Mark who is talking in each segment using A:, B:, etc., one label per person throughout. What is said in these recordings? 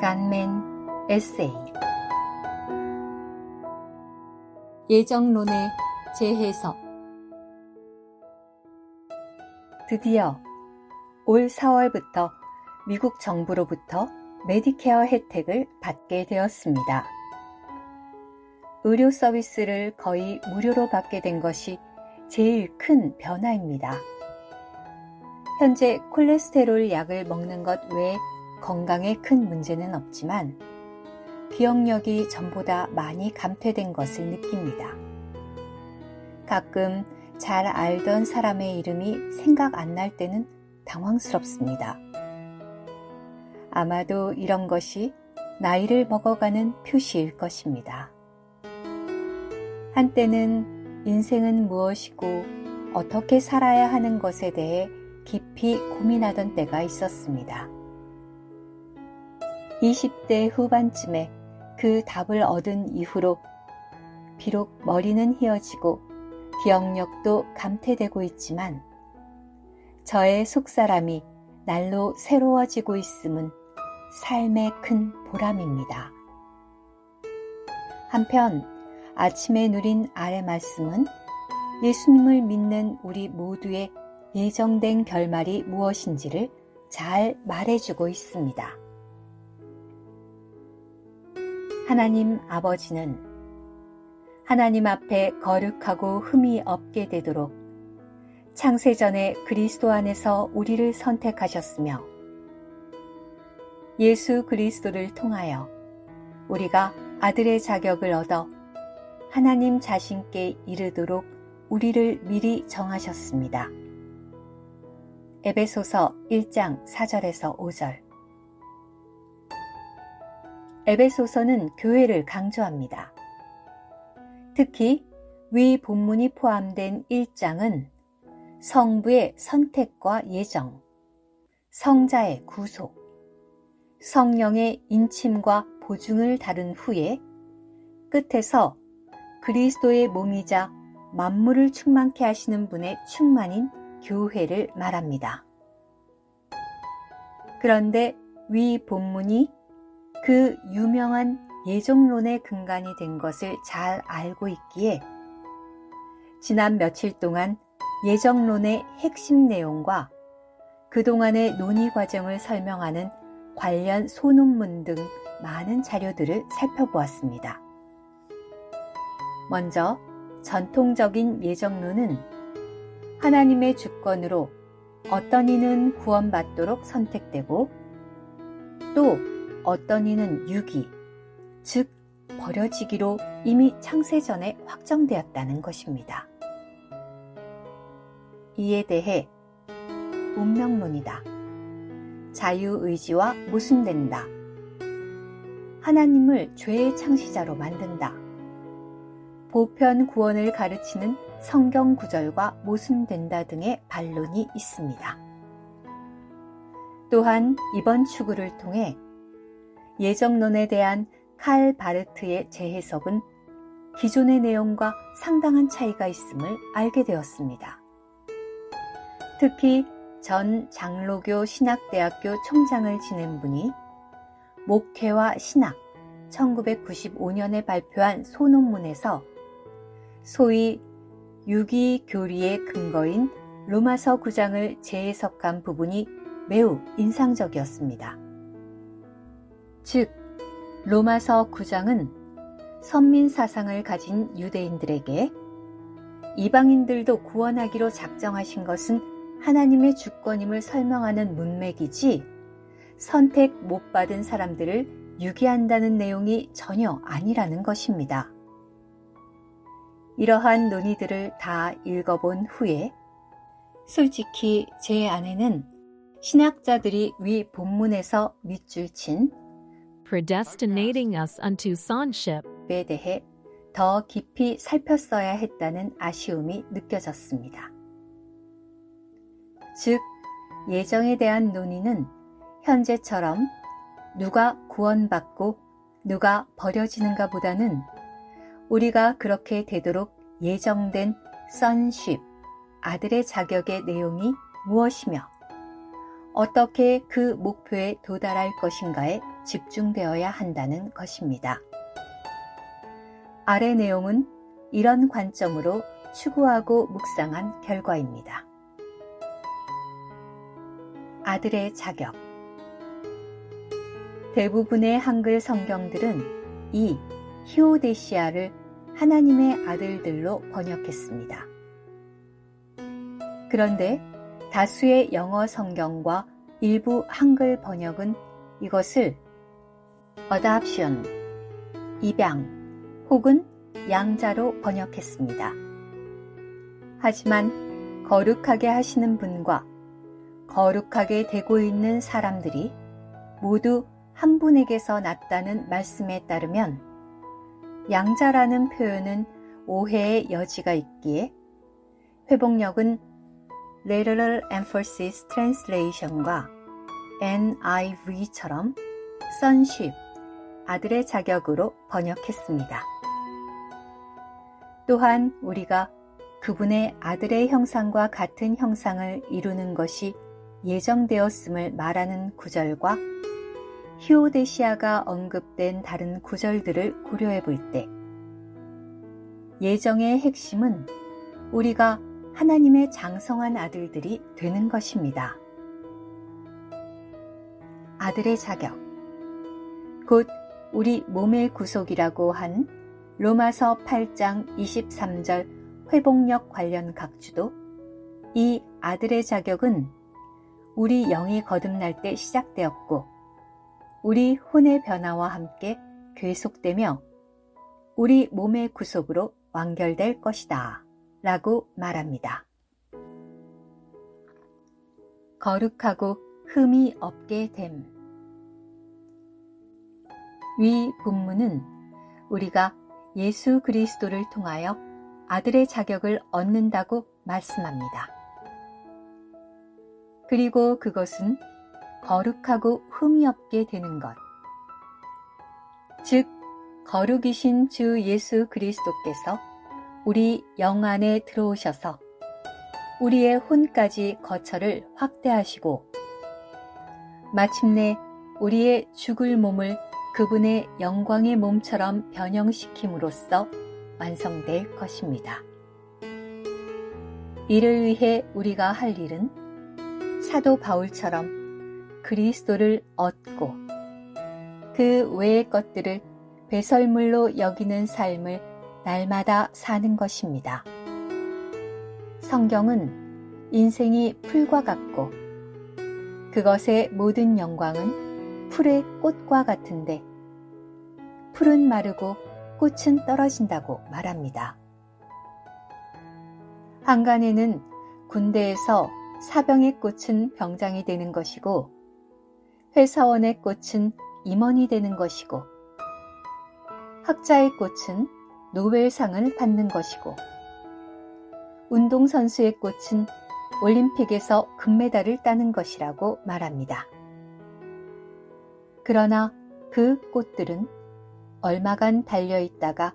A: 간멘 에세이 예정론의 재해석. 드디어 올 4월부터 미국 정부로부터 메디케어 혜택을 받게 되었습니다. 의료 서비스를 거의 무료로 받게 된 것이 제일 큰 변화입니다. 현재 콜레스테롤 약을 먹는 것 외에 건강에 큰 문제는 없지만 기억력이 전보다 많이 감퇴된 것을 느낍니다. 가끔 잘 알던 사람의 이름이 생각 안 날 때는 당황스럽습니다. 아마도 이런 것이 나이를 먹어가는 표시일 것입니다. 한때는 인생은 무엇이고 어떻게 살아야 하는 것에 대해 깊이 고민하던 때가 있었습니다. 20대 후반쯤에 그 답을 얻은 이후로 비록 머리는 희어지고 기억력도 감퇴되고 있지만 저의 속사람이 날로 새로워지고 있음은 삶의 큰 보람입니다. 한편 아침에 누린 아래 말씀은 예수님을 믿는 우리 모두의 예정된 결말이 무엇인지를 잘 말해주고 있습니다. 하나님 아버지는 하나님 앞에 거룩하고 흠이 없게 되도록 창세전에 그리스도 안에서 우리를 선택하셨으며 예수 그리스도를 통하여 우리가 아들의 자격을 얻어 하나님 자신께 이르도록 우리를 미리 정하셨습니다. 에베소서 1장 4절에서 5절. 에베소서는 교회를 강조합니다. 특히 위 본문이 포함된 1장은 성부의 선택과 예정, 성자의 구속, 성령의 인침과 보증을 다룬 후에 끝에서 그리스도의 몸이자 만물을 충만케 하시는 분의 충만인 교회를 말합니다. 그런데 위 본문이 그 유명한 예정론의 근간이 된 것을 잘 알고 있기에 지난 며칠 동안 예정론의 핵심 내용과 그동안의 논의 과정을 설명하는 관련 소논문 등 많은 자료들을 살펴보았습니다. 먼저 전통적인 예정론은 하나님의 주권으로 어떤 이는 구원받도록 선택되고 또 어떤 이는 유기, 즉 버려지기로 이미 창세전에 확정되었다는 것입니다. 이에 대해 운명론이다. 자유의지와 모순된다. 하나님을 죄의 창시자로 만든다. 보편 구원을 가르치는 성경 구절과 모순된다 등의 반론이 있습니다. 또한 이번 추구를 통해 예정론에 대한 칼 바르트의 재해석은 기존의 내용과 상당한 차이가 있음을 알게 되었습니다. 특히 전 장로교 신학대학교 총장을 지낸 분이 목회와 신학 1995년에 발표한 소논문에서 소위 유기교리의 근거인 로마서 9장을 재해석한 부분이 매우 인상적이었습니다. 즉, 로마서 9장은 선민 사상을 가진 유대인들에게 이방인들도 구원하기로 작정하신 것은 하나님의 주권임을 설명하는 문맥이지 선택 못 받은 사람들을 유기한다는 내용이 전혀 아니라는 것입니다. 이러한 논의들을 다 읽어본 후에 솔직히 제 안에는 신학자들이 위 본문에서 밑줄 친
B: predestinating us unto sonship에
A: 대해 더 깊이 살폈어야 했다는 아쉬움이 느껴졌습니다. 즉, 예정에 대한 논의는 현재처럼 누가 구원받고 누가 버려지는가 보다는 우리가 그렇게 되도록 예정된 sonship, 아들의 자격의 내용이 무엇이며 어떻게 그 목표에 도달할 것인가에 집중되어야 한다는 것입니다. 아래 내용은 이런 관점으로 추구하고 묵상한 결과입니다. 아들의 자격. 대부분의 한글 성경들은 이 히오데시아를 하나님의 아들들로 번역했습니다. 그런데 다수의 영어 성경과 일부 한글 번역은 이것을 adoption, 입양 혹은 양자로 번역했습니다. 하지만 거룩하게 하시는 분과 거룩하게 되고 있는 사람들이 모두 한 분에게서 났다는 말씀에 따르면 양자라는 표현은 오해의 여지가 있기에 회복력은 Literal Emphasis Translation과 NIV처럼 sonship, 아들의 자격으로 번역했습니다. 또한 우리가 그분의 아들의 형상과 같은 형상을 이루는 것이 예정되었음을 말하는 구절과 히오데시아가 언급된 다른 구절들을 고려해 볼 때 예정의 핵심은 우리가 하나님의 장성한 아들들이 되는 것입니다. 아들의 자격, 곧 우리 몸의 구속이라고 한 로마서 8장 23절 회복력 관련 각주도 이 아들의 자격은 우리 영이 거듭날 때 시작되었고 우리 혼의 변화와 함께 계속되며 우리 몸의 구속으로 완결될 것이다 라고 말합니다. 거룩하고 흠이 없게 됨. 위 본문은 우리가 예수 그리스도를 통하여 아들의 자격을 얻는다고 말씀합니다. 그리고 그것은 거룩하고 흠이 없게 되는 것, 즉 거룩이신 주 예수 그리스도께서 우리 영 안에 들어오셔서 우리의 혼까지 거처를 확대하시고 마침내 우리의 죽을 몸을 그분의 영광의 몸처럼 변형시킴으로써 완성될 것입니다. 이를 위해 우리가 할 일은 사도 바울처럼 그리스도를 얻고 그 외의 것들을 배설물로 여기는 삶을 날마다 사는 것입니다. 성경은 인생이 풀과 같고 그것의 모든 영광은 풀의 꽃과 같은데 풀은 마르고 꽃은 떨어진다고 말합니다. 한간에는 군대에서 사병의 꽃은 병장이 되는 것이고 회사원의 꽃은 임원이 되는 것이고 학자의 꽃은 노벨상을 받는 것이고 운동선수의 꽃은 올림픽에서 금메달을 따는 것이라고 말합니다. 그러나 그 꽃들은 얼마간 달려있다가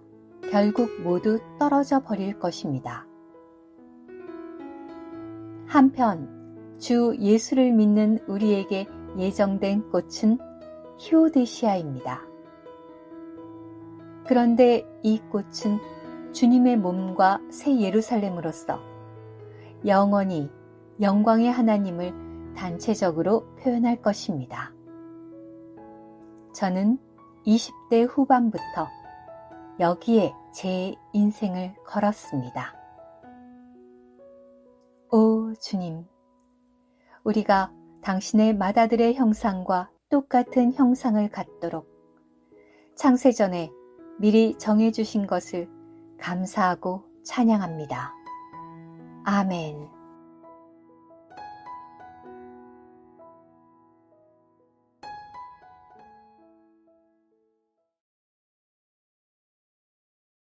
A: 결국 모두 떨어져 버릴 것입니다. 한편 주 예수를 믿는 우리에게 예정된 꽃은 히오데시아입니다. 그런데 이 꽃은 주님의 몸과 새 예루살렘으로서 영원히 영광의 하나님을 단체적으로 표현할 것입니다. 저는 20대 후반부터 여기에 제 인생을 걸었습니다. 오 주님, 우리가 당신의 맏아들의 형상과 똑같은 형상을 갖도록 창세전에 미리 정해주신 것을 감사하고 찬양합니다. 아멘.